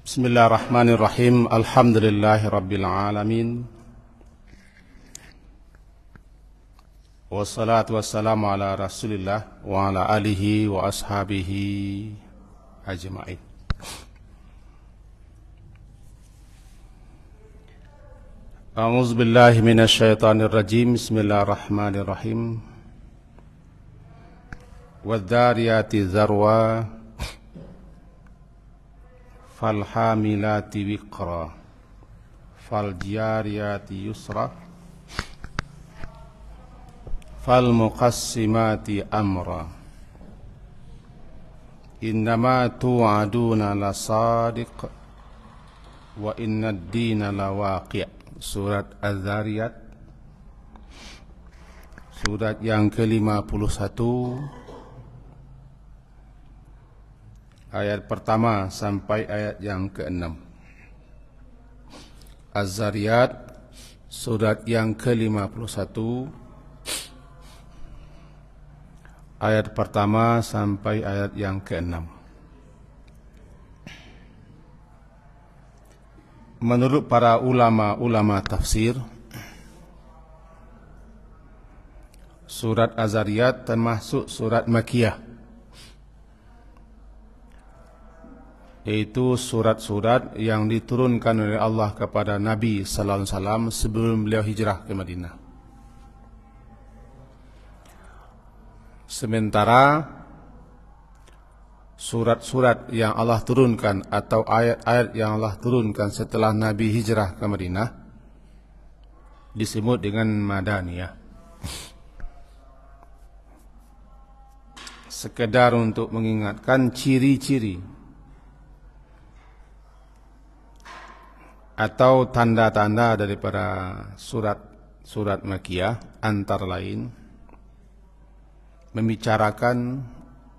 Bismillahirrahmanirrahim. Alhamdulillahirabbil alamin. Wassalatu wassalamu ala Rasulillah wa ala alihi wa ashabihi ajma'in. A'udzu billahi minasy syaithanir rajim. Bismillahirrahmanirrahim. Wadh-dhariyati dzarwa falhamilati wiqra faljariyati yusra falmuqassimati amra innama tu'aduna lasadiq wa innad dina lawaqi'. Surat Az-Zariyat, surat yang ke-51, ayat pertama sampai ayat yang ke-6. Az-Zariyat, surat yang ke-51, ayat pertama sampai ayat yang ke-6. Menurut para ulama tafsir, surat Az-Zariyat termasuk surat Makkiyah, yaitu surat-surat yang diturunkan oleh Allah kepada Nabi sallallahu alaihi wasallam sebelum beliau hijrah ke Madinah. Sementara surat-surat yang Allah turunkan atau ayat-ayat yang Allah turunkan setelah Nabi hijrah ke Madinah disebut dengan Madaniyah. Sekedar untuk mengingatkan ciri-ciri atau tanda-tanda daripada surat Makkiyah, antara lain membicarakan,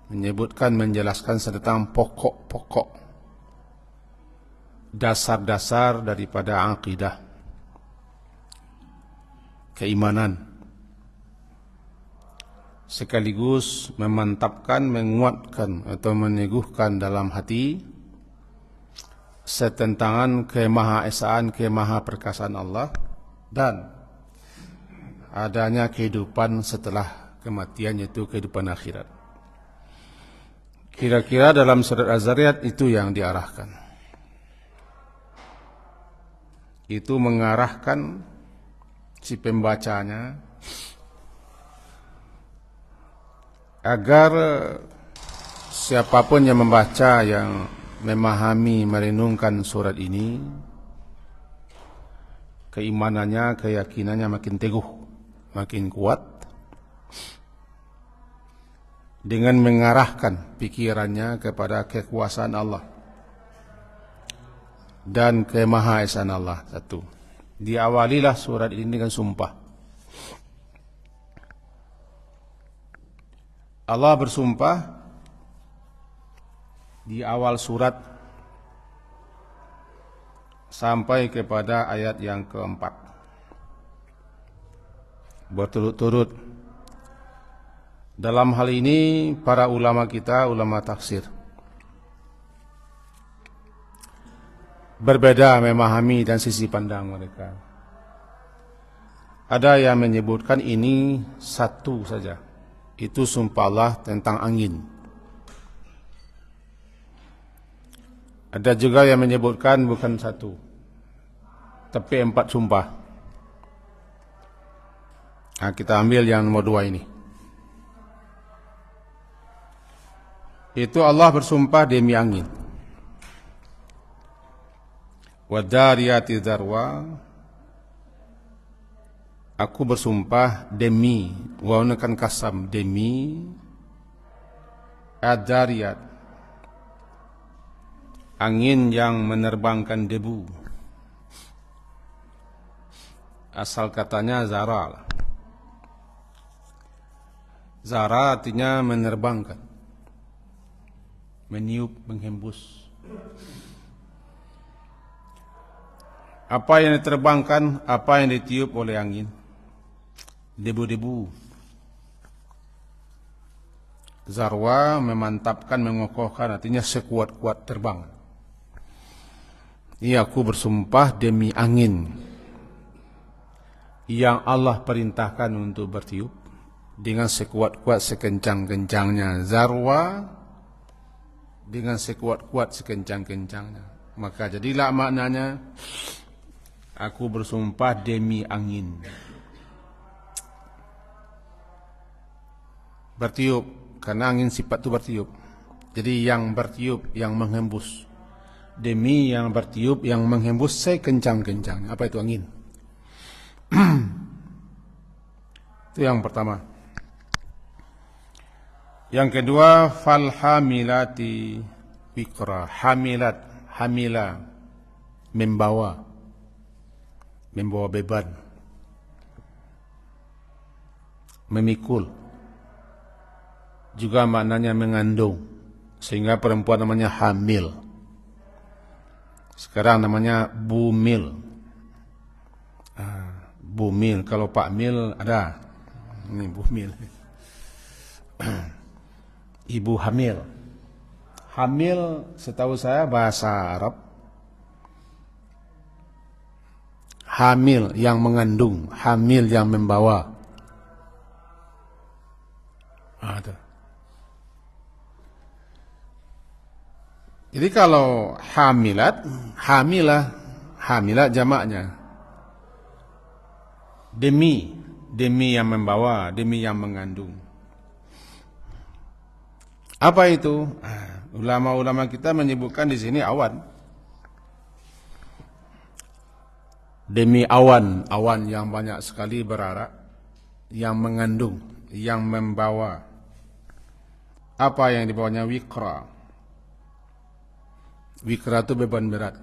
menyebutkan, menjelaskan tentang pokok-pokok dasar-dasar daripada akidah, keimanan, sekaligus memantapkan, menguatkan atau meneguhkan dalam hati setentangan kemahaesaan, kemahaperkasaan Allah dan adanya kehidupan setelah kematian, yaitu kehidupan akhirat. Kira-kira dalam surat Az-Zariyat itu yang diarahkan. Itu mengarahkan si pembacanya agar siapapun yang membaca, yang memahami, merenungkan surat ini, keimanannya, keyakinannya makin teguh, makin kuat, dengan mengarahkan pikirannya kepada kekuasaan Allah dan kemahaesaan Allah. Satu, diawalilah surat ini dengan sumpah. Allah bersumpah di awal surat sampai kepada ayat yang keempat, berturut-turut. Dalam hal ini para ulama kita, ulama tafsir, berbeda memahami dan sisi pandang mereka. Ada yang menyebutkan ini satu saja, itu sumpah Allah tentang angin. Ada juga yang menyebutkan bukan satu, tapi 4 sumpah. Nah, kita ambil yang nomor 2 ini. Itu Allah bersumpah demi angin. Wadh-dhariyati dzarwa, aku bersumpah demi, menggunakan kasam, demi ad-dhariyat, angin yang menerbangkan debu. Asal katanya zara. Zara artinya menerbangkan, meniup, menghembus. Apa yang diterbangkan, apa yang ditiup oleh angin? Debu-debu. Zarwa memantapkan, mengokohkan, artinya sekuat-kuat terbang. Ini aku bersumpah demi angin yang Allah perintahkan untuk bertiup dengan sekuat-kuat sekencang-kencangnya. Zarwa dengan sekuat-kuat sekencang-kencangnya. Maka jadilah maknanya, aku bersumpah demi angin. Bertiup, karena angin sifat itu bertiup. Jadi yang bertiup, yang menghembus. Demi yang bertiup, yang menghembus sekencang-kencangnya. Apa itu angin? Itu yang pertama. Yang kedua, falhamilati wiqra. Hamila, membawa beban, memikul, juga maknanya mengandung, sehingga perempuan namanya hamil. Sekarang namanya bumil. Bumil, kalau Pak Mil ada. Ini bumil. Ibu hamil. Hamil setahu saya bahasa Arab. Hamil yang mengandung, hamil yang membawa. Ada. Jadi kalau hamilah jamaknya. Demi yang membawa, demi yang mengandung. Apa itu? Ulama-ulama kita menyebutkan di sini awan. Demi awan yang banyak sekali berarak, yang mengandung, yang membawa. Apa yang dibawanya? Wiqra. Wiqra itu beban berat.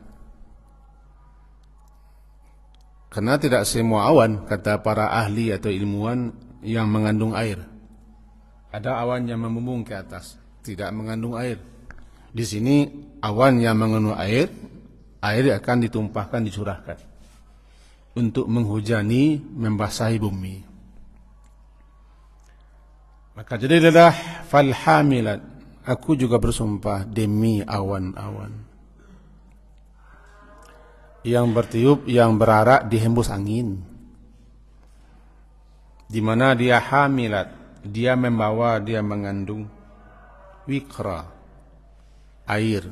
Karena tidak semua awan, kata para ahli atau ilmuwan, yang mengandung air. Ada awan yang membumbung ke atas, tidak mengandung air. Di sini awan yang mengandung air akan ditumpahkan, dicurahkan untuk menghujani, membasahi bumi. Maka jadilah falhamilat, aku juga bersumpah demi awan-awan yang bertiup, yang berarak, dihembus angin, di mana dia hamilat, dia membawa, dia mengandung wiqra, air.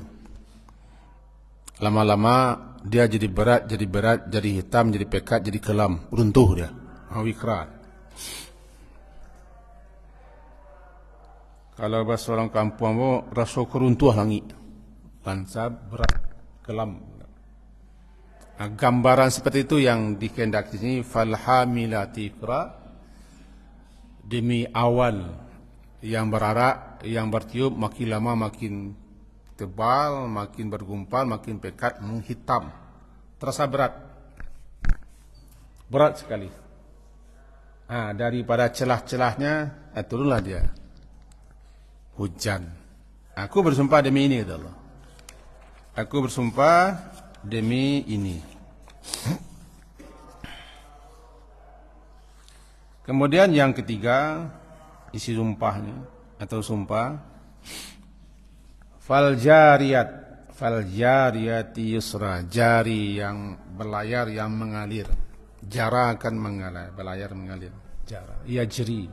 Lama-lama dia jadi berat, jadi hitam, jadi pekat, jadi kelam, runtuh dia. Wiqra. Kalau bahasa orang kampung, rasa keruntuh langit, bangsa berat, kelam. Gambaran seperti itu yang dikehendaki di sini, falhamilati wiqra, demi awan yang berarak, yang bertiup, makin lama makin tebal, makin bergumpal, makin pekat, menghitam, terasa berat sekali. Daripada celah-celahnya turunlah dia hujan. Aku bersumpah demi ini, kata Allah. Aku bersumpah demi ini. Kemudian yang ketiga, isi sumpahnya atau sumpah, faljariyati yusra, jari yang berlayar, yang mengalir. Jara akan mengalir, berlayar mengalir. Jara, yajri.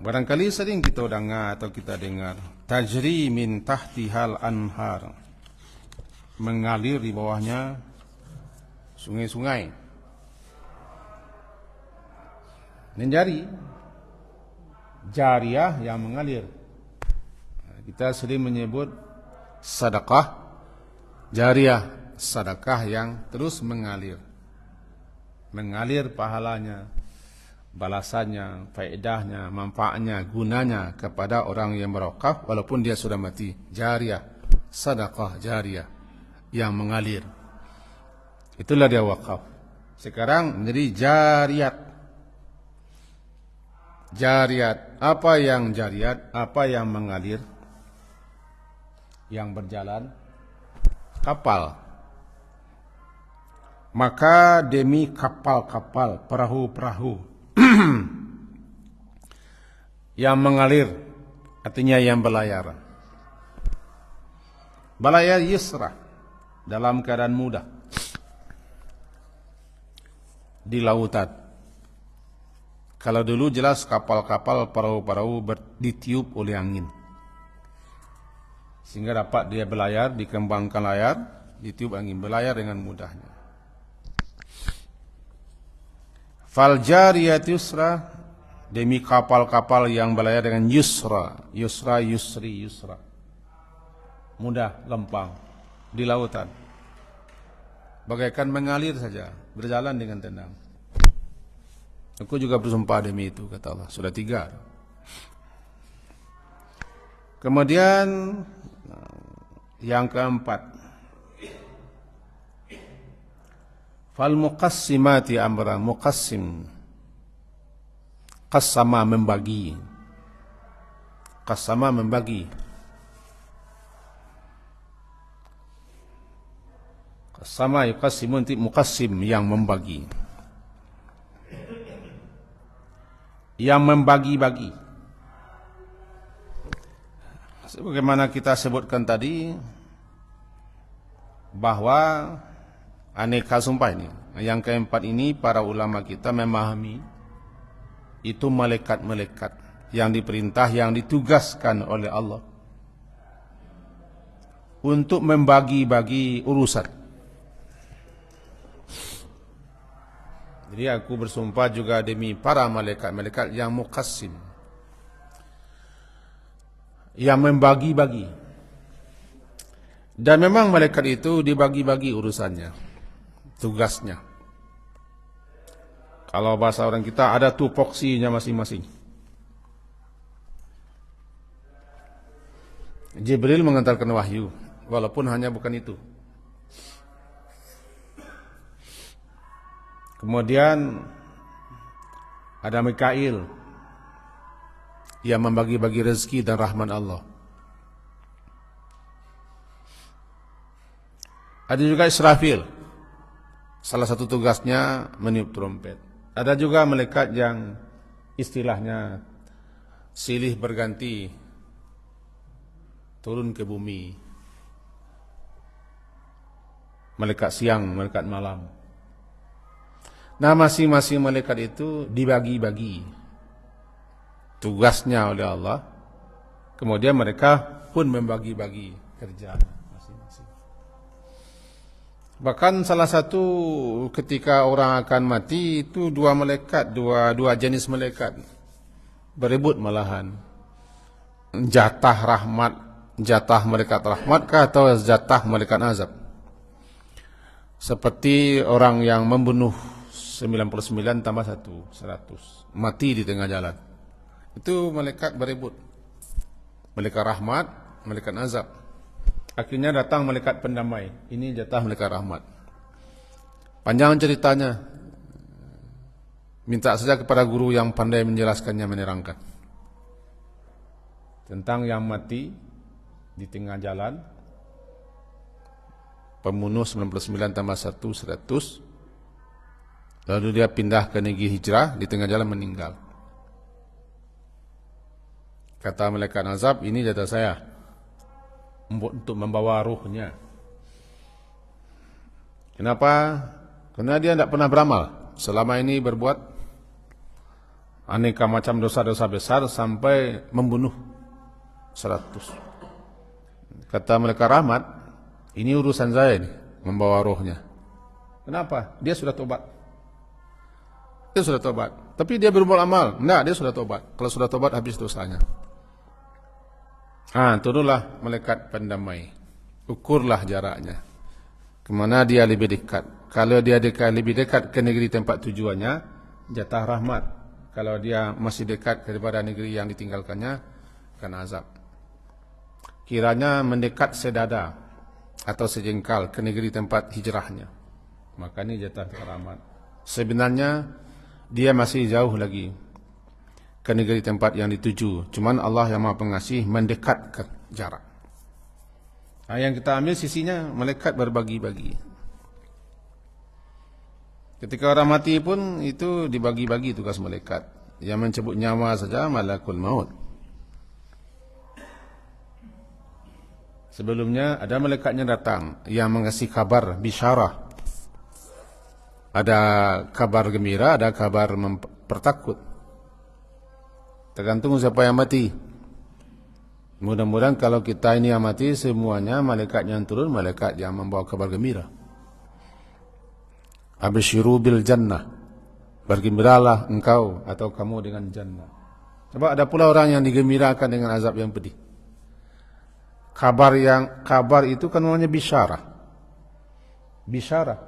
Barangkali sering kita dengar atau kita dengar, tajri min tahtihal anhar, mengalir di bawahnya sungai-sungai. Dan jariyah yang mengalir. Kita sering menyebut sedekah jariyah, sedekah yang terus mengalir. Mengalir pahalanya, balasannya, faedahnya, manfaatnya, gunanya kepada orang yang berwakaf walaupun dia sudah mati. Jariyah, sedekah jariyah yang mengalir. Itulah dia wakaf. Sekarang menjadi jariyat. Jariyat, apa yang jariyat? Apa yang mengalir? Yang berjalan? Kapal. Maka demi kapal-kapal, perahu-perahu yang mengalir, artinya yang berlayar. Balayar yusra, dalam keadaan mudah di lautan. Kalau dulu jelas kapal-kapal, perahu-perahu ditiup oleh angin, sehingga dapat dia berlayar, dikembangkan layar, ditiup angin, berlayar dengan mudahnya. Fal jariyat yusra, demi kapal-kapal yang berlayar dengan yusra, yusra, yusri, yusra, mudah, lempang di lautan, bagaikan mengalir saja, berjalan dengan tenang. Aku juga bersumpah demi itu, kata Allah. Sudah 3. Kemudian yang keempat, fal muqassimati amra, muqassim, qassama, membagi, qassama, membagi, qassama yuqassimu, muqassim, yang membagi, yang membagi-bagi. Sebagaimana kita sebutkan tadi, bahwa aneka sumpah ini, yang keempat ini para ulama kita memahami itu malaikat-malaikat yang diperintah, yang ditugaskan oleh Allah untuk membagi-bagi urusan. Jadi aku bersumpah juga demi para malaikat-malaikat yang muqassim, yang membagi-bagi. Dan memang malaikat itu dibagi-bagi urusannya, tugasnya. Kalau bahasa orang kita, ada tupoksinya masing-masing. Jibril mengantarkan wahyu, walaupun hanya bukan itu. Kemudian ada Mikail yang membagi-bagi rezeki dan rahmat Allah. Ada juga Israfil, salah satu tugasnya meniup trompet. Ada juga malaikat yang istilahnya silih berganti turun ke bumi. Malaikat siang, malaikat malam. Nah, masing-masing malaikat itu dibagi-bagi tugasnya oleh Allah. Kemudian mereka pun membagi-bagi kerjaan masing-masing. Bahkan salah satu ketika orang akan mati itu dua malaikat, dua jenis malaikat berebut malahan jatah rahmat, jatah malaikat rahmatkah atau jatah malaikat azab. Seperti orang yang membunuh 99 tambah 1, 100, mati di tengah jalan. Itu malaikat berebut, malaikat rahmat, malaikat azab. Akhirnya datang malaikat pendamai, ini jatah malaikat rahmat. Panjang ceritanya, minta saja kepada guru yang pandai menjelaskannya, menerangkan tentang yang mati di tengah jalan, pembunuh 99 tambah 1, 100. Lalu dia pindah ke negeri hijrah, di tengah jalan meninggal. Kata malaikat azab, ini jatah saya untuk membawa ruhnya. Kenapa? Karena dia tidak pernah beramal. Selama ini berbuat aneka macam dosa-dosa besar sampai membunuh 100. Kata malaikat rahmat, ini urusan saya ini, membawa ruhnya. Kenapa? Dia sudah tobat. Dia sudah tobat. Tapi dia berbuat amal. Enggak, dia sudah tobat. Kalau sudah tobat, habis dosanya. Turunlah malaikat pendamai. Ukurlah jaraknya. Kemana dia lebih dekat. Kalau dia lebih dekat ke negeri tempat tujuannya, jatah rahmat. Kalau dia masih dekat daripada negeri yang ditinggalkannya, akan azab. Kiranya mendekat sedada atau sejengkal ke negeri tempat hijrahnya, maka ini jatah rahmat. Sebenarnya dia masih jauh lagi ke negeri tempat yang dituju. Cuman Allah yang Maha Pengasih mendekatkan jarak. Yang kita ambil sisinya, malaikat berbagi-bagi. Ketika orang mati pun itu dibagi-bagi tugas malaikat. Yang mencabut nyawa saja malakul maut. Sebelumnya ada malaikatnya datang yang mengasih kabar bisyarah. Ada kabar gembira, ada kabar pertakut. Tergantung siapa yang mati. Mudah-mudahan kalau kita ini yang mati, semuanya malaikat yang turun, malaikat yang membawa kabar gembira. Absyiru bil jannah, bergembiralah engkau atau kamu dengan jannah. Sebab ada pula orang yang digembirakan dengan azab yang pedih. Kabar itu kan namanya bisyarah. Bisyarah.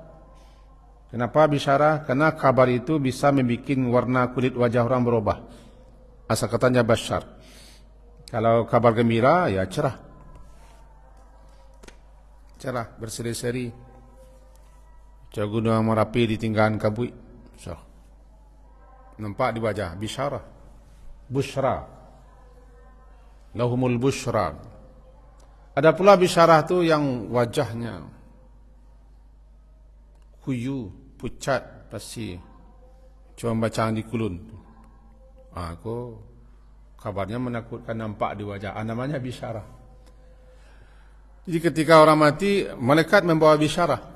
Kenapa bisyarah? Karena kabar itu bisa membuat warna kulit wajah orang berubah. Asal katanya basyar. Kalau kabar gembira, ya cerah. Cerah, berseri-seri. Gunung Merapi ditinggalkan kabut. So. Nampak di wajah, bisyarah. Busyra. Lahumul busyra. Ada pula bisyarah tu yang wajahnya kuyu, pucat, pasti cuma bacaan di kulun. Aku kabarnya menakutkan, nampak di wajah. Namanya bisyarah. Jadi ketika orang mati, malaikat membawa bisyarah.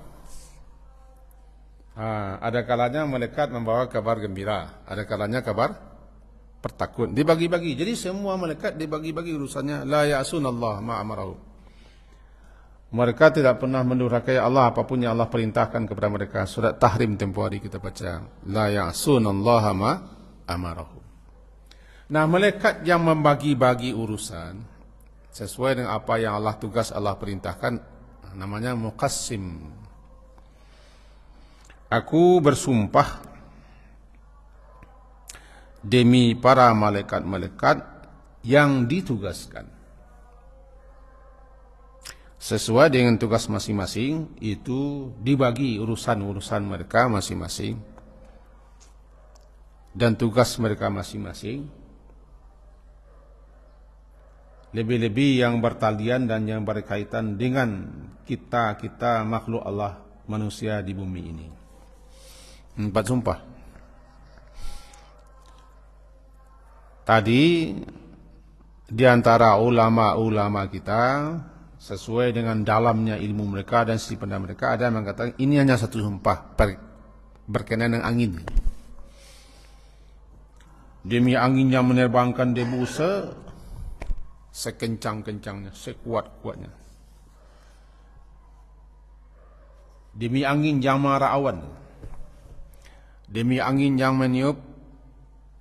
Ada kalanya malaikat membawa kabar gembira, ada kalanya kabar pertakut. Dibagi-bagi. Jadi semua malaikat dibagi-bagi urusannya. La ya'sunallah ma amarahu. Mereka tidak pernah mendurhakai Allah apapun yang Allah perintahkan kepada mereka. Surat Tahrim tempoh hari kita baca. La ya'sunallaha ma amarahu. Nah, malaikat yang membagi-bagi urusan sesuai dengan apa yang Allah tugas Allah perintahkan, namanya muqassim. Aku bersumpah demi para malaikat-malaikat yang ditugaskan sesuai dengan tugas masing-masing, itu dibagi urusan-urusan mereka masing-masing dan tugas mereka masing-masing. Lebih-lebih yang bertalian dan yang berkaitan dengan kita makhluk Allah, manusia di bumi ini. 4 sumpah. Tadi di antara ulama-ulama kita, sesuai dengan dalamnya ilmu mereka dan sisi pandang mereka, ada yang mengatakan ini hanya satu sumpah berkenaan dengan angin. Demi angin yang menerbangkan debu sekencang-kencangnya, sekuat-kuatnya. Demi angin yang mengarah awan. Demi angin yang meniup,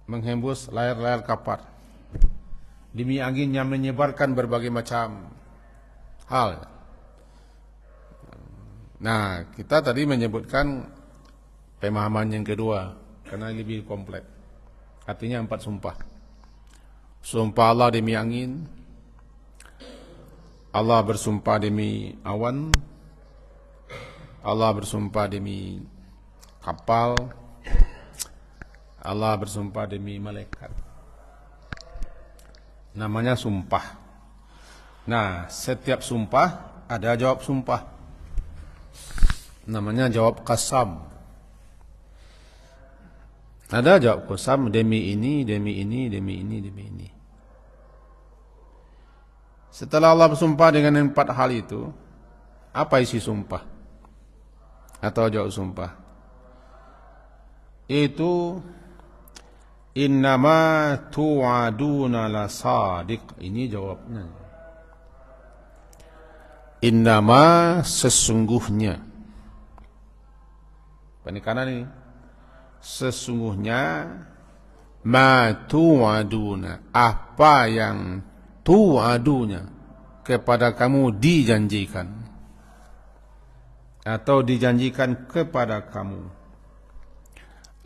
menghembus layar-layar kapal. Demi angin yang menyebarkan berbagai macam hal. Nah, kita tadi menyebutkan pemahaman yang kedua karena lebih kompleks. Artinya 4 sumpah. Sumpah Allah demi angin, Allah bersumpah demi awan, Allah bersumpah demi kapal, Allah bersumpah demi malaikat. Namanya sumpah. Nah, setiap sumpah ada jawab sumpah. Namanya jawab qasam. Ada jawab qasam demi ini, demi ini, demi ini, demi ini. Setelah Allah bersumpah dengan 4 hal itu, apa isi sumpah? Atau jawab sumpah? Itu innama tu'aduna la sadiq. Ini jawabnya. Innama sesungguhnya. Penekanan ini. Sesungguhnya ma tu'aduna, apa yang tu'adunya kepada kamu dijanjikan atau dijanjikan kepada kamu.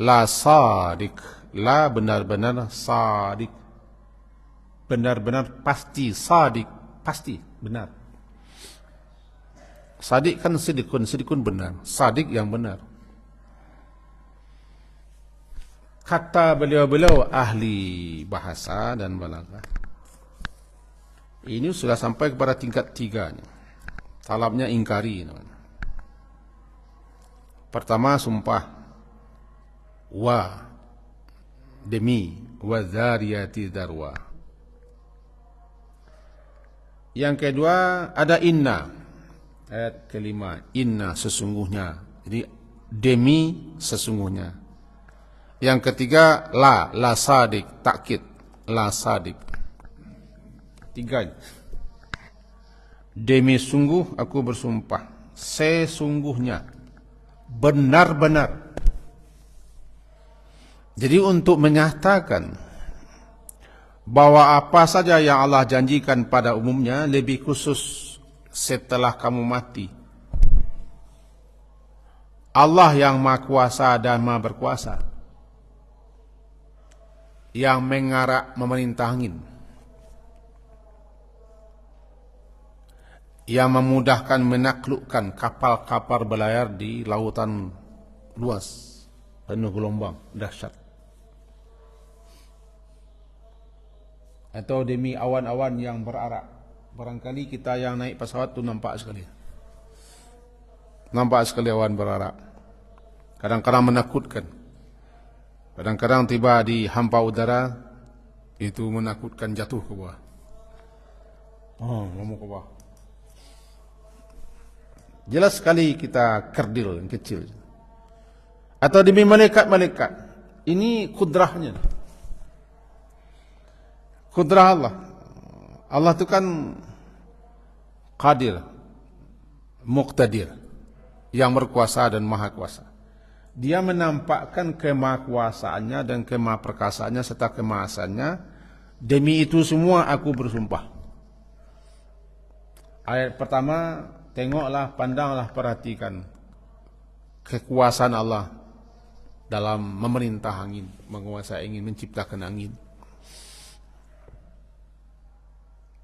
La sadiq, la benar-benar sadiq, benar-benar pasti, sadiq pasti benar. Sadiq kan sidikun benar, sadiq yang benar. Kata beliau-beliau ahli bahasa dan balaghah, ini sudah sampai kepada tingkat 3 nih. Talabnya ingkari namanya. Pertama sumpah wa demi wa dzariyati darwa. Yang kedua ada inna. Ayat kelima, inna sesungguhnya. Jadi demi sesungguhnya. Yang ketiga la sadik, takkid, la sadik. Tiga. Demi sungguh aku bersumpah, sesungguhnya, benar-benar. Jadi untuk menyatakan bahwa apa saja yang Allah janjikan pada umumnya, lebih khusus setelah kamu mati, Allah yang Maha Kuasa dan Maha Berkuasa, yang mengarak memerintah angin, yang memudahkan menaklukkan kapal-kapal berlayar di lautan luas penuh gelombang dahsyat, atau demi awan-awan yang berarak. Barangkali kita yang naik pesawat tu nampak sekali awan berarak. Kadang-kadang menakutkan, kadang-kadang tiba di hampa udara, itu menakutkan, jatuh ke bawah. Ngomong ke bawah. Jelas sekali kita kerdil yang kecil. Atau demi malaikat-malaikat. Ini kudrahnya. Kudrah Allah. Allah itu kan qadir, muqtadir, yang berkuasa dan maha kuasa. Dia menampakkan kemahakuasaannya dan kemahaperkasaannya serta kemahasannya. Demi itu semua aku bersumpah. Ayat pertama, tengoklah, pandanglah, perhatikan kekuasaan Allah dalam memerintah angin, menguasai angin, menciptakan angin.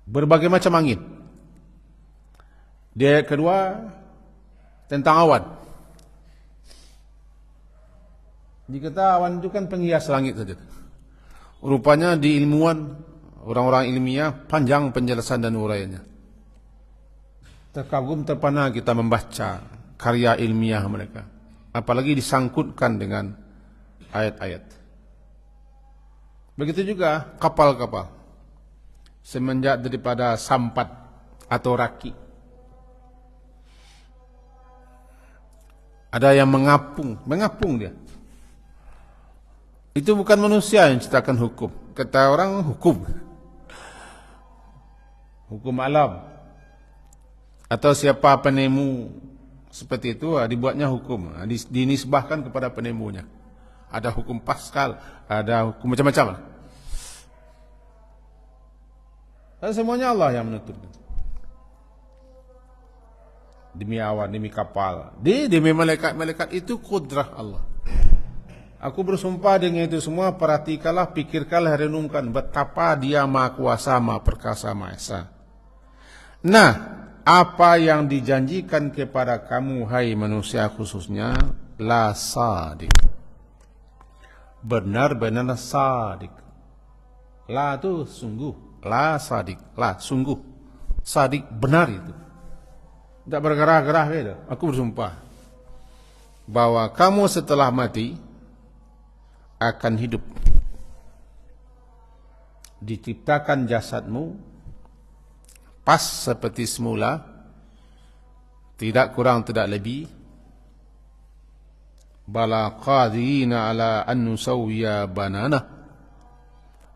Berbagai macam angin. Di ayat kedua tentang awan. Dikata awan itu kan penghias langit saja. Rupanya di ilmuwan, orang-orang ilmiah, panjang penjelasan dan uraiannya. Terkagum terpana kita membaca karya ilmiah mereka, apalagi disangkutkan dengan ayat-ayat. Begitu juga kapal-kapal. Semenjak daripada sampat atau raki, ada yang mengapung dia. Itu bukan manusia yang ciptakan hukum. Kata orang hukum alam. Atau siapa penemu seperti itu, dibuatnya hukum, dinisbahkan kepada penemunya. Ada hukum Pascal, ada hukum macam-macam. Dan semuanya Allah yang menentukan. Demi awan, demi kapal, demi malaikat-malaikat, itu kudrah Allah. Aku bersumpah dengan itu semua. Perhatikanlah, pikirkanlah, renungkan betapa Dia Maha Kuasa, Maha Perkasa, Maha Esa. Nah, apa yang dijanjikan kepada kamu, hai manusia khususnya, la sadik, benar-benar sadik. La itu sungguh, la sadik, la sungguh, sadik benar itu. Tidak bergerah-gerah gitu. Aku bersumpah bahwa kamu setelah mati akan hidup. Diciptakan jasadmu pas seperti semula, tidak kurang tidak lebih. Bala qadirina ala an nusawwiya banana.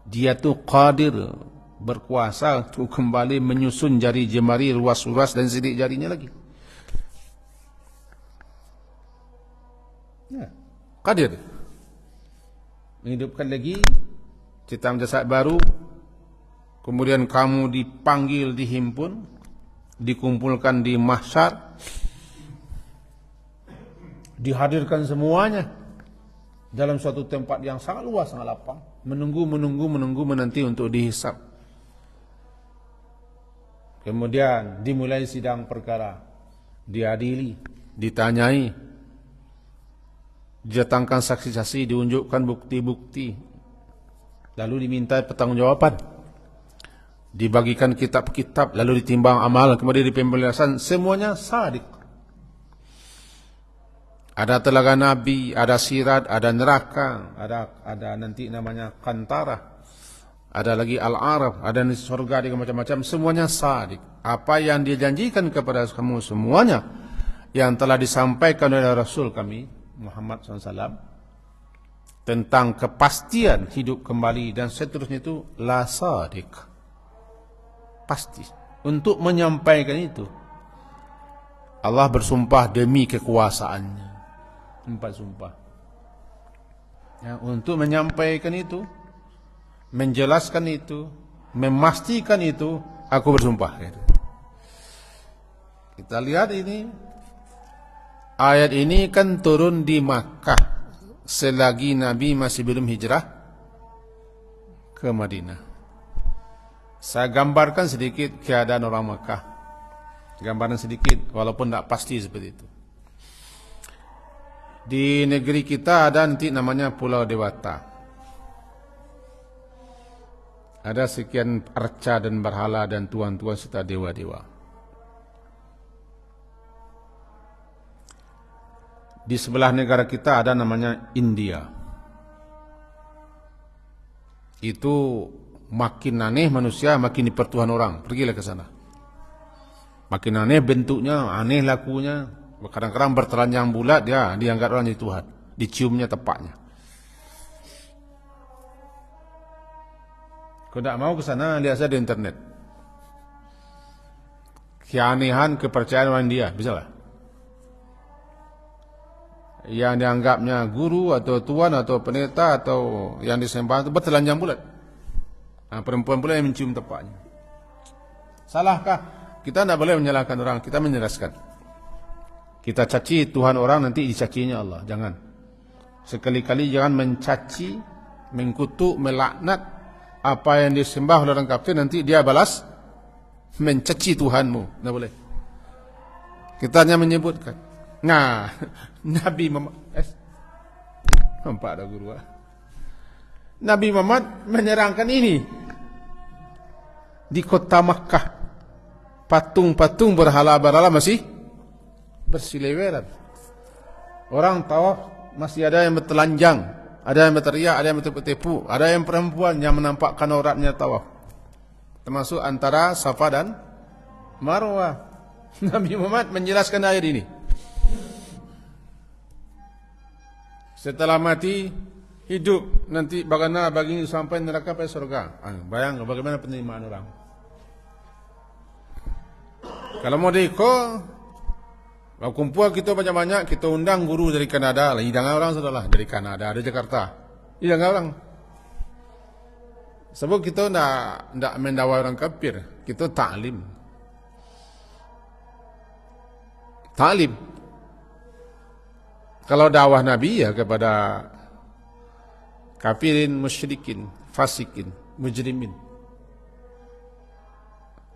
Dia tu qadir, berkuasa untuk kembali menyusun jari jemari, ruas-ruas dan sidik jarinya lagi. Ya, qadir. Menghidupkan lagi, ciptaan jasad baru. Kemudian kamu dipanggil, dihimpun, dikumpulkan di mahsyar, dihadirkan semuanya dalam suatu tempat yang sangat luas, sangat lapang, menunggu menanti untuk dihisab. Kemudian dimulai sidang perkara, diadili, ditanyai, didatangkan saksi-saksi, diunjukkan bukti-bukti, lalu diminta pertanggungjawaban. Dibagikan kitab-kitab, lalu ditimbang amal, kemudian di pembalasan, semuanya sadik. Ada telaga Nabi, ada sirat, ada neraka, ada nanti namanya kantara, ada lagi al-araf, ada di surga, ada macam-macam, semuanya sadik. Apa yang dia janjikan kepada kamu semuanya yang telah disampaikan oleh Rasul kami Muhammad SAW tentang kepastian hidup kembali dan seterusnya itu la sadik, pasti. Untuk menyampaikan itu Allah bersumpah demi kekuasaannya, 4 sumpah ya, untuk menyampaikan itu, menjelaskan itu, memastikan itu, aku bersumpah. Kita lihat ini, ayat ini kan turun di Makkah selagi Nabi masih belum hijrah ke Madinah. Saya gambarkan sedikit keadaan orang Makkah, gambaran sedikit walaupun tidak pasti seperti itu. Di negeri kita ada nanti namanya Pulau Dewata. Ada sekian arca dan berhala dan tuan-tuan serta dewa-dewa. Di sebelah negara kita ada namanya India. Itu makin aneh manusia, makin dipertuhan orang. Pergilah ke sana. Makin aneh bentuknya, aneh lakunya. Kadang-kadang bertelanjang bulat, dia dianggap orang jadi Tuhan. Diciumnya tepaknya. Kau tak mau ke sana, lihat saja di internet. Keanehan kepercayaan orang India, bisa lah. Yang dianggapnya guru atau tuan atau pendeta atau yang disembah itu bertelanjang bulat. Nah, perempuan pula yang mencium tepaknya. Salahkah? Kita tidak boleh menyalahkan orang, kita menjelaskan. Kita caci Tuhan orang, nanti dicacinya Allah. Jangan. Sekali-kali jangan mencaci, mengkutuk, melaknat apa yang disembah oleh orang kafir, nanti dia balas mencaci Tuhanmu. Tidak boleh. Kita hanya menyebutkan. Nah, Nabi Muhammad, nampak ada guru. Nabi Muhammad menyerangkan ini di kota Makkah. Patung-patung berhala-berhala masih bersiliweran. Orang tawaf masih ada yang bertelanjang, ada yang berteriak, ada yang bertipu-tipu, ada yang perempuan yang menampakkan auratnya tawaf. Termasuk antara Safa dan Marwah. Nabi Muhammad menjelaskan ayat ini. Setelah mati, hidup, nanti bagaimana bagi sampai neraka sampai surga. Bayang bagaimana penerimaan orang. Kalau mau diikut, kalau kumpul kita banyak-banyak, kita undang guru dari Kanada. Hidang orang sudahlah dari Kanada, dari Jakarta. Hidang orang. Sebab kita tidak mendakwa orang kafir, kita ta'lim. Ta'lim. Kalau dakwah Nabi ya kepada kafirin, musyrikin, fasikin, mujrimin.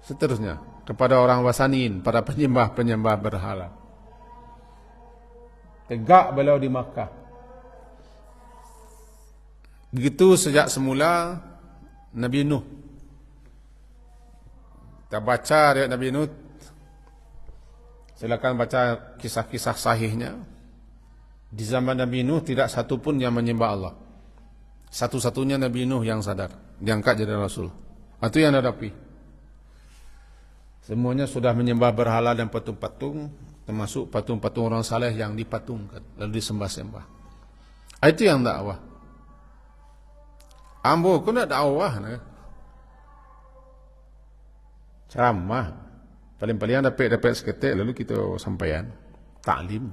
Seterusnya kepada orang wasaniin, para penyembah-penyembah berhala. Tegak beliau di Makkah. Begitu sejak semula Nabi Nuh. Kita baca riwayat Nabi Nuh. Silakan baca kisah-kisah sahihnya. Di zaman Nabi Nuh tidak satu pun yang menyembah Allah. Satu-satunya Nabi Nuh yang sadar, diangkat jadi Rasul. Itu yang hadapi. Semuanya sudah menyembah berhala dan patung-patung, termasuk patung-patung orang saleh yang dipatungkan lalu disembah-sembah. Itu yang dakwah. Ambo kau nak dakwah nah. Ceramah. Paling-paling dapat seketik lalu kita sampaikan taklim.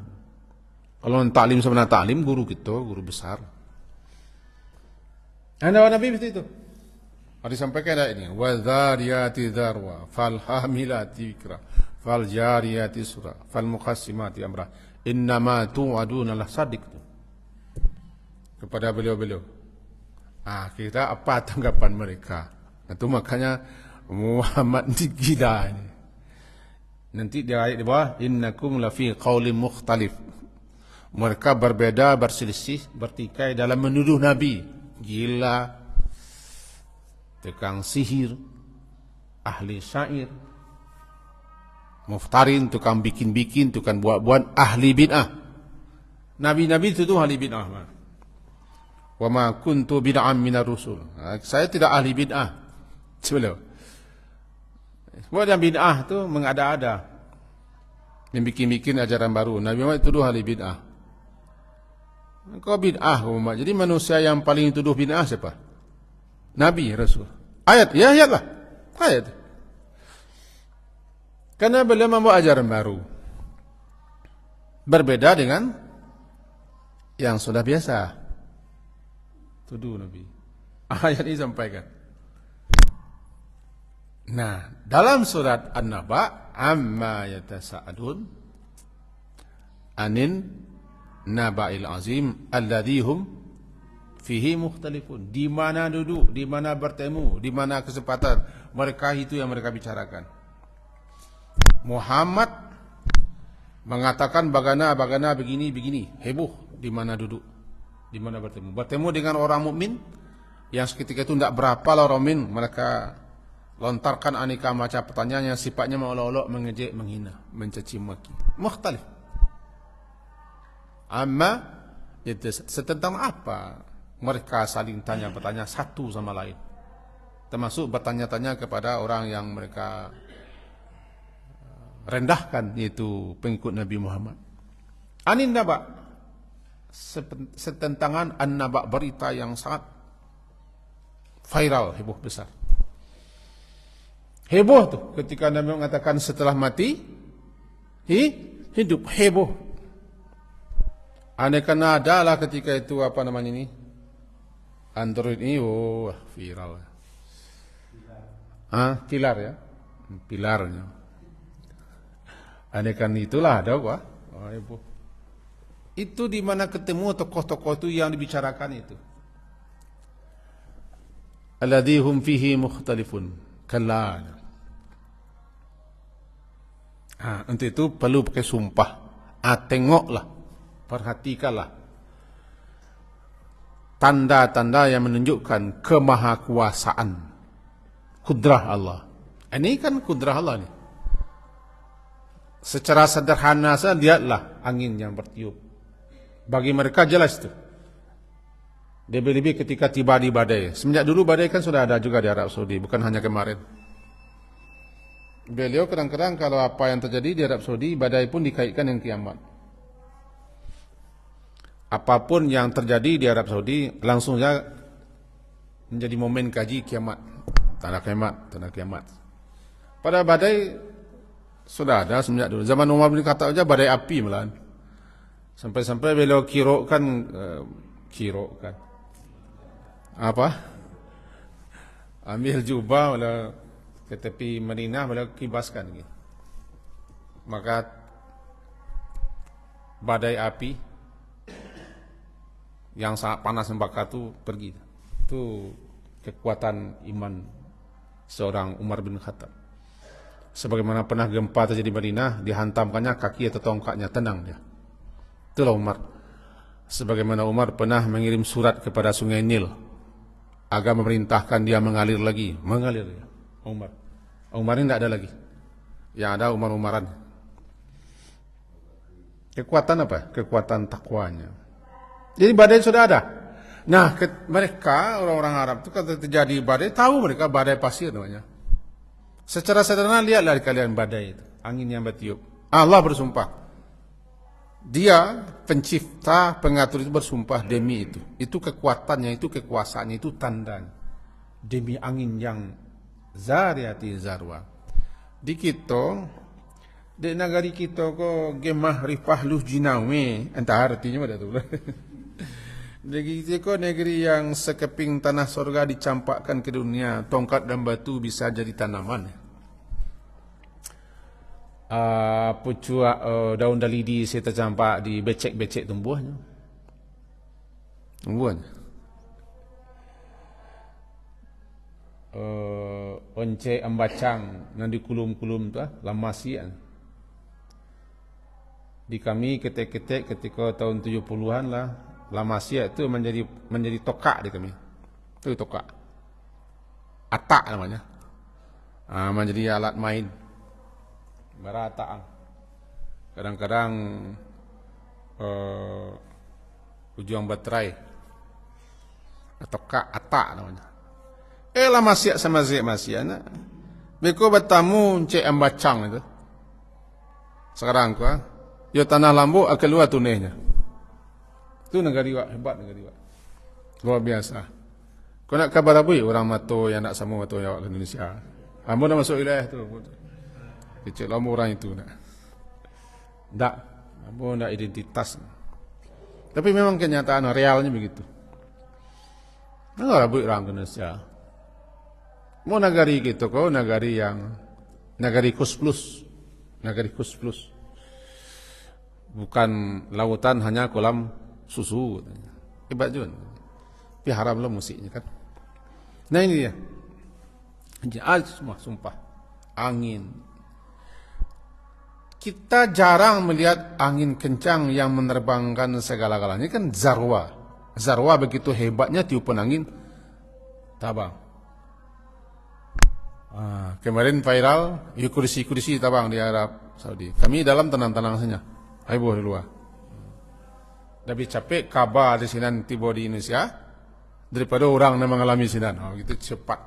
Kalau taklim sebenarnya taklim guru kita, guru besar. Anda Nabi seperti itu. Ada disampaikan ayat ini, wa dzariyati dzarwa fal hamilati wikra fal jariyati sura fal muqassimati amra innama tu'aduna lasadiq. Kepada beliau-beliau. Kita apa tanggapan mereka? Itu makanya Muhammad gila ini. Nanti di ayat di bawah innakum lafi qaulin mukhtalif. Mereka berbeda, berselisih, bertikai dalam menuduh Nabi. Gila, tukang sihir, ahli syair, muftarin, tukang bikin-bikin, tukang buat-buat, ahli bid'ah. Nabi-nabi itu ahli bid'ah. Wa ma kuntu bid'an minar rusul. Saya tidak ahli bid'ah. Sebelum. Sebab yang bid'ah tu mengada-ada. Membikin-bikin ajaran baru. Nabi Muhammad tuduh ahli bid'ah. Kau bid'ah Muhammad. Jadi manusia yang paling tuduh bid'ah siapa? Nabi, Rasul. Ayat, ya ayat lah. Ayat. Karena beliau membawa ajaran baru. Berbeda dengan yang sudah biasa. Tuduh Nabi. Ayat ini sampaikan. Nah, dalam surat An-Naba, amma yatasa'adun anin naba'il azim alladhi hum fihi mukhtalifun. Di mana duduk, di mana bertemu, di mana kesempatan, mereka itu yang mereka bicarakan. Muhammad mengatakan bagana begini, heboh di mana duduk, di mana bertemu. Bertemu dengan orang mukmin yang seketika itu tidak berapa orang mukmin, mereka lontarkan aneka macam pertanyaan yang sifatnya mengolok-olok, mengejek, menghina, mencaci maki. Mukhtalif. Amma tentang apa mereka saling tanya bertanya satu sama lain. Termasuk bertanya-tanya kepada orang yang mereka rendahkan, yaitu pengikut Nabi Muhammad. Anin naba, setentangan an-naba, berita yang sangat viral, heboh besar. Heboh tuh ketika Nabi mengatakan setelah mati hidup, heboh. Aneh karena adalah ketika itu apa namanya ini, Android ini viral. Pilar ya, pilarnya. Aneh kan itulah ada apa? Heboh. Itu di mana ketemu tokoh-tokoh itu yang dibicarakan itu. Alladzi hum fihi mukhtalifun. Kalla. Untuk itu perlu pakai sumpah. Tengoklah, perhatikanlah tanda-tanda yang menunjukkan kemahakuasaan, kudrah Allah. Ini kan kudrah Allah nih. Secara sederhana saja lihatlah angin yang bertiup. Bagi mereka jelas itu. Lebih-lebih ketika tiba di badai. Semenjak dulu badai kan sudah ada juga di Arab Saudi, bukan hanya kemarin. Beliau kadang-kadang kalau apa yang terjadi di Arab Saudi, badai pun dikaitkan dengan kiamat. Apapun yang terjadi di Arab Saudi langsung saja menjadi momen kaji kiamat. Tanda kiamat, tanda kiamat. Pada badai sudah ada semenjak dulu. Zaman Umar bin Khattab saja badai api malahan. Sampai-sampai beliau kirokkan apa? Ambil jubah ke tepi Madinah, beliau kibaskan gitu. Maka badai api yang sangat panas membakar itu pergi. Itu kekuatan iman seorang Umar bin Khattab. Sebagaimana pernah gempa terjadi di Madinah, dihantamkannya kaki atau tongkatnya, tenang dia. Itulah Umar. Sebagaimana Umar pernah mengirim surat kepada Sungai Nil agar memerintahkan dia mengalir lagi, mengalir dia. Umar ini tidak ada lagi. Yang ada Umar-Umaran. Kekuatan apa? Kekuatan takwanya. Jadi badai sudah ada. Nah, mereka orang-orang Arab itu kalau terjadi badai, tahu mereka badai pasir namanya. Secara sederhana lihatlah kalian badai itu, angin yang bertiup. Allah bersumpah. Dia pencipta, pengatur itu bersumpah demi itu. Itu kekuatannya, itu kekuasaannya, itu tandanya. Demi angin yang Zariati zarwa. Di kita, di negari kita ko gemah rifah luh jinawe, entah artinya pada tu. Negeri kita negeri yang sekeping tanah surga dicampakkan ke dunia, tongkat dan batu bisa jadi tanaman. Pucuk daun dalidi saya tercampak di becek-becek tumbuhnya. Once ambacang yang di kulum-kulum tu lamasian. Di kami ketek-ketek ketika tahun 70-an lah, lamasia itu menjadi tokak di kami. Itu tokak. Atak namanya. Menjadi alat main. Barataan. Kadang-kadang ujung baterai atau atak namanya. Lah masih sama zik masih anak. Beko bertamu cek ambacang itu. Sekarang yo tanah lambu akan luar tunainya. Itu negara hebat negara. Luar biasa. Kau nak kabar apa orang mato yang nak sama mato yang ke Indonesia. Kamu dah masuk wilayah tu. Kecil lama orang itu nak. Tak, kamu nak identitas. Tapi memang kenyataan realnya begitu. Negara orang ke Indonesia. Mau negari gitu kau negari yang negari kus plus. Negari kus plus. Bukan lautan hanya kolam susu. Hebat juga. Tapi haram lah musiknya kan. Nah ini dia. Semua sumpah. Angin. Kita jarang melihat angin kencang yang menerbangkan segala-galanya. Ini kan zarwa. Zarwa begitu hebatnya tiupan angin. Tabang. Kemarin viral, kursi-kursi tabang di Arab Saudi. Kami dalam tenang-tenang saja. Heboh di luar. Lebih capek kabar di sini tiba di Indonesia daripada orang yang mengalami sini. Gitu cepat.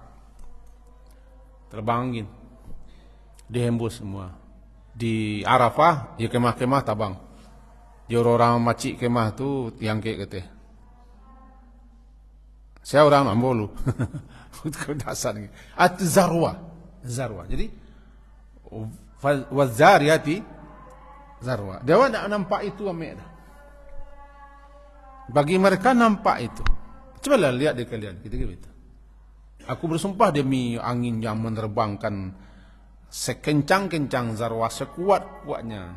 Terbang angin. Dihembus semua. Di Arafah, ya kemah-kemah tabang. Di orang macik kemah tu yang kayak gitu. Saya orang Ambolu. Dasar ni. Zarwa. Jadi wazariyati zarwa. Dia tak nampak itu amik dah. Bagi mereka nampak itu. Cobalah lihat di kalian. Gitu. Aku bersumpah demi angin yang menerbangkan sekencang-kencang zarwa, sekuat-kuatnya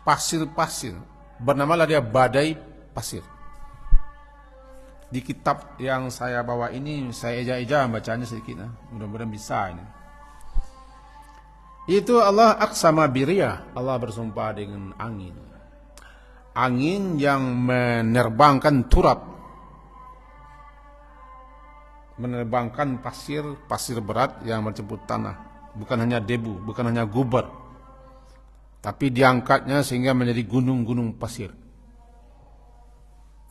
pasir-pasir. Bernamalah dia badai pasir. Di kitab yang saya bawa ini, saya eja-eja bacanya sedikit. Mudah-mudahan bisa ini. Itu Allah aqsama biriyah. Allah bersumpah dengan angin. Angin yang menerbangkan turab. Menerbangkan pasir berat yang menjemput tanah. Bukan hanya debu, bukan hanya gubar. Tapi diangkatnya sehingga menjadi gunung-gunung pasir.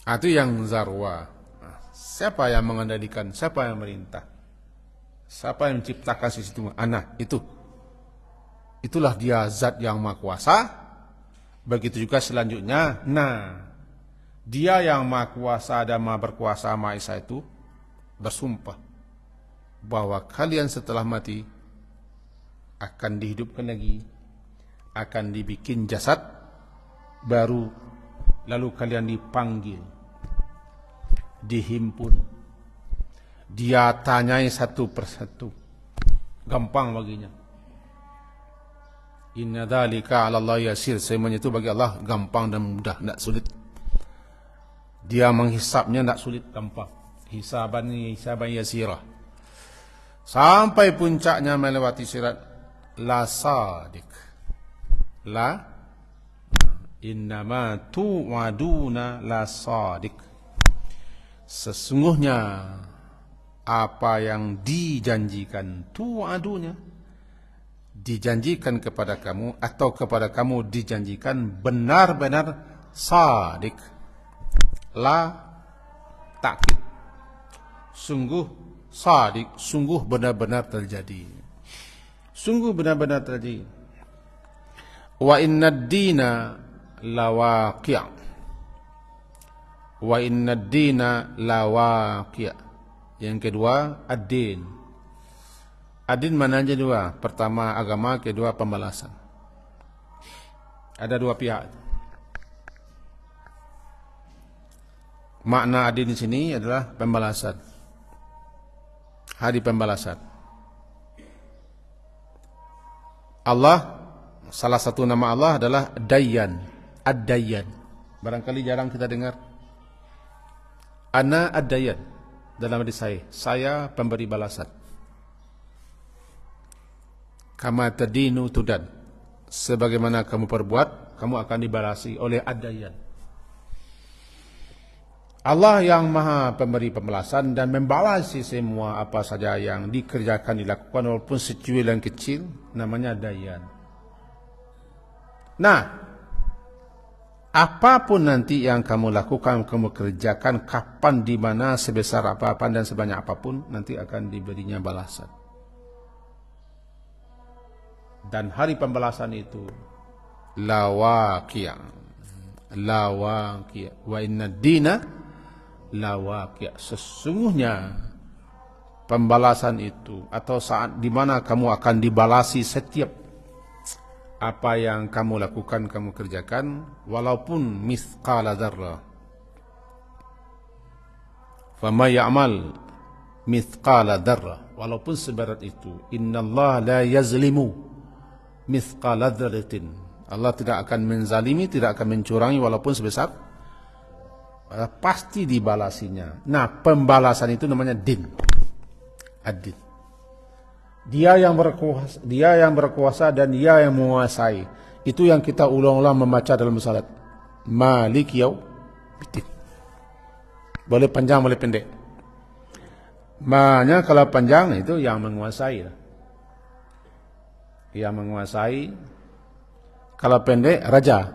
Itu yang zarwa. Siapa yang mengendalikan? Siapa yang merintah? Siapa yang menciptakan sistem? Itu. Itulah dia zat yang maha kuasa. Begitu juga selanjutnya. Dia yang maha kuasa dan maha berkuasa maha esa itu bersumpah bahwa kalian setelah mati akan dihidupkan lagi, akan dibikin jasad baru, lalu kalian dipanggil, dihimpun, dia tanyai satu persatu, gampang baginya. Inna dzalika 'ala Allah yasir. Semuanya itu bagi Allah gampang dan mudah, tidak sulit. Dia menghisapnya tidak sulit, gampang. Hisaban yasirah. Sampai puncaknya melewati sirat. La sadiq. La innama tu'aduna la sadiq. Sesungguhnya apa yang dijanjikan, tu'adunya, dijanjikan kepada kamu atau kepada kamu dijanjikan benar-benar sadiq. La takkid. Sungguh sadiq, sungguh benar-benar terjadi. Sungguh benar-benar terjadi. Wa innad dina lawaqi'. Wa innad dina lawaqi'. Yang kedua, ad-din. Ad-din mana aja dua? Pertama agama, kedua pembalasan. Ada dua pihak. Makna ad-din di sini adalah pembalasan. Hari pembalasan. Allah, salah satu nama Allah adalah Dayyan, Ad-Dayyan. Barangkali jarang kita dengar. Ana Ad-Dayyan. Dalam hadis saya pemberi balasan. Kama tadinu tudan. Sebagaimana kamu perbuat, kamu akan dibalasi oleh Ad-Dayyan. Allah yang maha pemberi pembalasan dan membalasi semua apa saja yang dikerjakan, dilakukan walaupun secuil dan kecil, namanya Dayyan. Nah, apapun nanti yang kamu lakukan, kamu kerjakan, kapan, di mana, sebesar apa dan sebanyak apapun, nanti akan diberinya balasan. Dan hari pembalasan itu lawaqi', lawaqi', wa inna dina lawaqi', sesungguhnya pembalasan itu atau saat di mana kamu akan dibalasi setiap apa yang kamu lakukan, kamu kerjakan, walaupun mithqala dzarrah. Fama ya'mal mithqala dzarrah, walaupun seberat itu. Innallaha la yazlimu mithqala dzarratin. Allah tidak akan menzalimi, tidak akan mencurangi walaupun sebesar, pasti dibalasinya. Nah, pembalasan itu namanya din. Ad-din. Dia yang berkuasa dan dia yang menguasai. Itu yang kita ulang-ulang membaca dalam salat. Malik yaumiddin. Boleh panjang, boleh pendek. Maknanya kalau panjang itu yang menguasai. Yang menguasai. Kalau pendek, raja.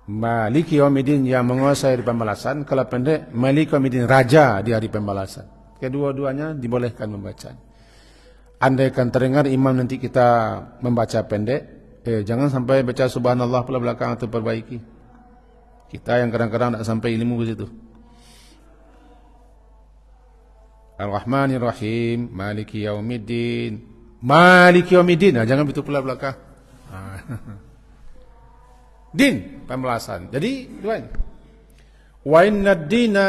Malik yaumiddin, yang menguasai di pembalasan. Kalau pendek, Malik yaumiddin, raja di hari pembalasan. Kedua-duanya dibolehkan membaca. Andaikan terdengar imam nanti kita membaca pendek, jangan sampai baca subhanallah pula belakang atau perbaiki. Kita yang kadang-kadang tak sampai ilmu ke situ. Ar-Rahmanir Rahim, Maliki Yaumiddin, Maliki Yaumiddin. Nah, jangan begitu pula belakang. Din, pembalasan. Jadi dua ini. Wa inna ad-dina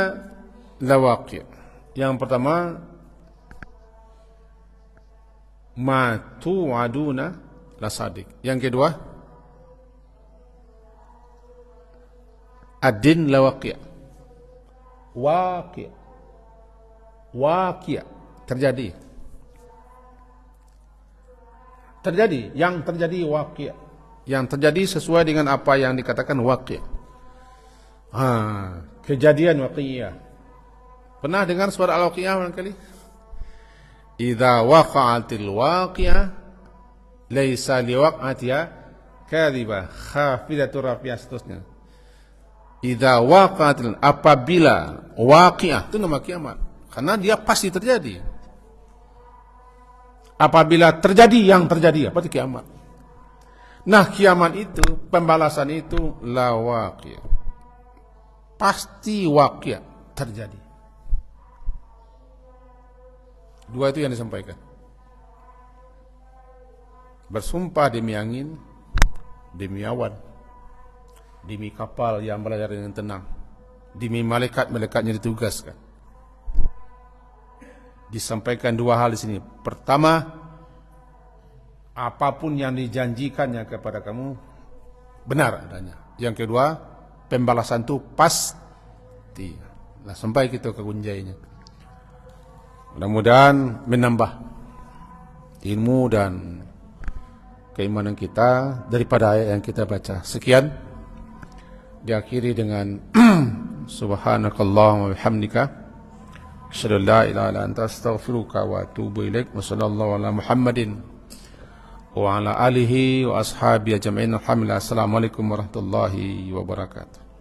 lawaqi'. Yang pertama, ma tu'aduna lasadik. Yang kedua, ad-din lawaqi'. Waqi'. Waqi', terjadi. Terjadi, yang terjadi waqi'. Yang terjadi sesuai dengan apa yang dikatakan waqi'. Kejadian waqi'iyah. Pernah dengar suara al-waqi'ah barangkali? Idza waqa'atil waqi'ah laisa liwaq'atiha kadhibah khafidatur rafi'ah, seterusnya. Idza waqa'atil, apabila waqi'ah, itu nama kiamat. Karena dia pasti terjadi. Apabila terjadi yang terjadi, apa itu kiamat? Nah, kiamat itu, pembalasan itu la waqi'ah. Pasti waqi'ah terjadi. Dua itu yang disampaikan. Bersumpah demi angin, demi awan, demi kapal yang berlayar dengan tenang, demi malaikat-malaikatnya ditugaskan. Disampaikan dua hal di sini. Pertama, apapun yang dijanjikannya kepada kamu benar adanya. Yang kedua, pembalasan itu pasti. Nah, sampai kita ke gunjainya. Mudah-mudahan menambah ilmu dan keimanan kita daripada ayat yang kita baca. Sekian, diakhiri dengan subhanakallahumma wa bihamdika asyhadu an la ilaha illa anta astaghfiruka wa atubu ilaik. Wa sallallahu ala Muhammadin wa ala alihi wa ashabihi ajma'in. Alhamdulillah. Assalamualaikum warahmatullahi wabarakatuh.